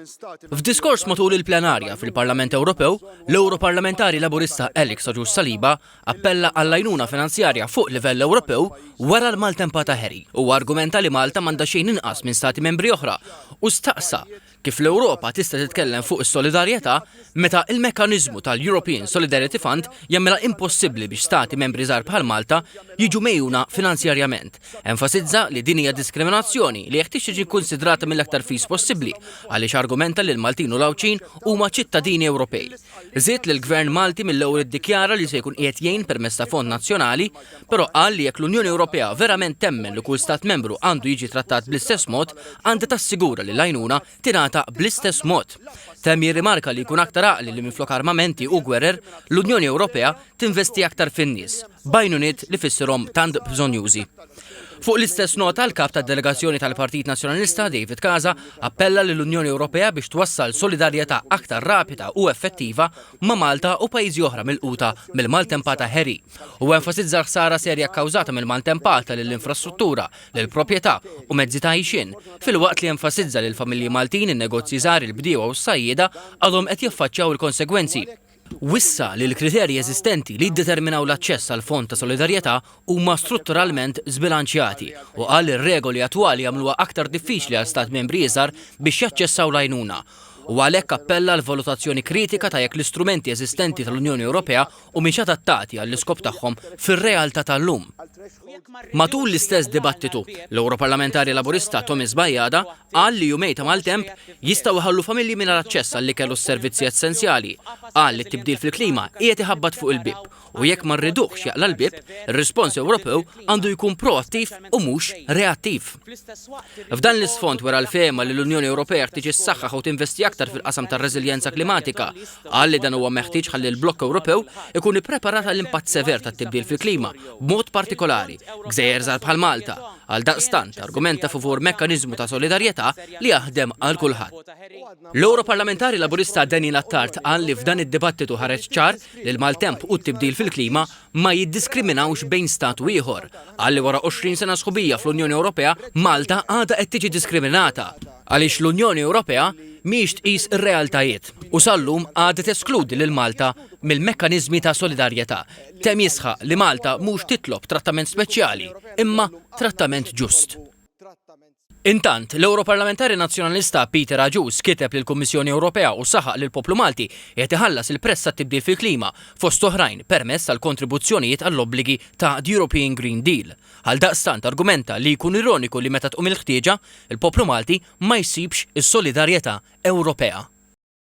F'diskors matul il-plenarja fil-Parlament Ewropew, l-Europarlamentari Laburista Alex Agius-Saliba appella għall-għajnuna finanzjarja fuq livell Ewropew wara l-maltempata ħeri u argumenta li Malta m'għandha xejn inqas minn stati membri oħra u staqsa kif l-Ewropa tista' titkellem fuq is-solidarjetà meta il-mekkaniżmu tal-European Solidarity Fund jagħmilha impossibbli biex stati membri żgħar bħal Malta jiġu mejjuna finanzjarjament. Enfasizza li din hija diskriminazzjoni li jeħtieġ tiġi kkunsidrata mill-aktar fis possibbli għaliex argumenta li l-Maltin u l-Awċin huma ċittadini Ewropej. Żied li l-Gvern Malti mill-ewwel iddikjara li se jkun qiegħed jgħin permezz ta' fond nazzjonali, però qal li jekk l-Unjoni Ewropea verament temmen li kull stat membru għandu jiġi trattat bl-istess mod, għandha tassigura li l-għajnuna tingħata bl-istess mod. Temm jirrimarka li jkun aktar għaqli li minflok armamenti u gwerer l-Unjoni Ewropea tinvesti aktar fin-nies, bajnuniet li fissirhom tant bżonjużi. Fuq l-istess nota l-kap tad-delegazzjoni tal-Partit Nazzjonalista David Casa appella lill-Unjoni Ewropea biex twassal solidarjetà aktar rapida u effettiva ma' Malta u pajjiżi oħra mill-quta mill-maltempata ħeri. U enfasizza ħsara serja kkawżata mill-maltempata lill-infrastruttura, lill-proprjetà u mezzi ta' għixien, filwaqt li enfasizza lil familji Maltin, in-negozji żgħar, il-bdiewa u s-sajjieda għadhom qed jaffaċċjaw il-konsegwenzi. Wissa li l-kriterji eżistenti li jiddeterminaw l-aċċess għal fond ta' solidarjetà huma strutturalment żbilanċjati u qal ir-regoli attwali jagħmluha aktar diffiċli għal stat membri iżgħar biex jaċċessaw l-għajnuna. U għalhekk appella l-valutazzjoni kritika ta' jekk l-istrumenti eżistenti tal-Unjoni Ewropea humiex adattati għall-iskop tagħhom fir-realtà tal-lum. Matul l-istess dibattitu, l-Europarlamentari Laburista Thomas Bajjada qal li jumej ta' maltemp jistgħu jħallu familji mingħajr aċċess għal ikel u s-servizzi essenzjali. Qal li t-tibdil fil-klima qiegħed iħabbat fuq il-bib u jekk ma rridux jaqla l-bib, ir-rispons Ewropew għandu jkun proattiv u mhux reattiv. F'dan l-isfond wara l-fehma li l-Unjoni Ewropea tiġi ssaħħaħ u tinvesti aktar fil-qasam tar-reżiljenza klimatika, qal li dan huwa meħtieġ ħalli l-blokk Ewropew ikun ippreparat għall-impatt sever tat-tibdil fil-klima b'mod partikolari, gżejjer żgħar bħal Malta, għal daqstant argumenta favur mekkaniżmu ta' solidarjetà li jaħdem għal kulħadd. L-Europarlamentari Laburista Daniel Attard qal li f'dan id-dibattitu ħareġ ċar li l-maltemp u t-tibdil fil-klima ma jiddiskriminawx bejn stat u ieħor. Qal li wara 20 sena sħubija fl-Unjoni Ewropea Malta għadha qed tiġi diskriminata għaliex l-Unjoni Ewropea mhix tqis ir-realtajiet u sal-lum għadet eskludi lil Malta mill-mekkaniżmi ta' solidarjetà. Temm jisħaq li Malta mhux titlob trattament speċjali, imma trattament ġust. Intant, l-Europarlamentari Nazzjonalista Peter Agius kiteb lill-Kummissjoni Ewropea u saħaq lill poplu Malti qed iħallas il-prezz tat-tibdil fil-klima fost oħrajn permezz tal-kontribuzzjonijiet għall-obbligi ta' European Green Deal. Għaldaqstant argumenta li jkun ironiku li meta tqum il-ħtieġa, il-poplu Malti ma jsibx is-solidarjetà Ewropea.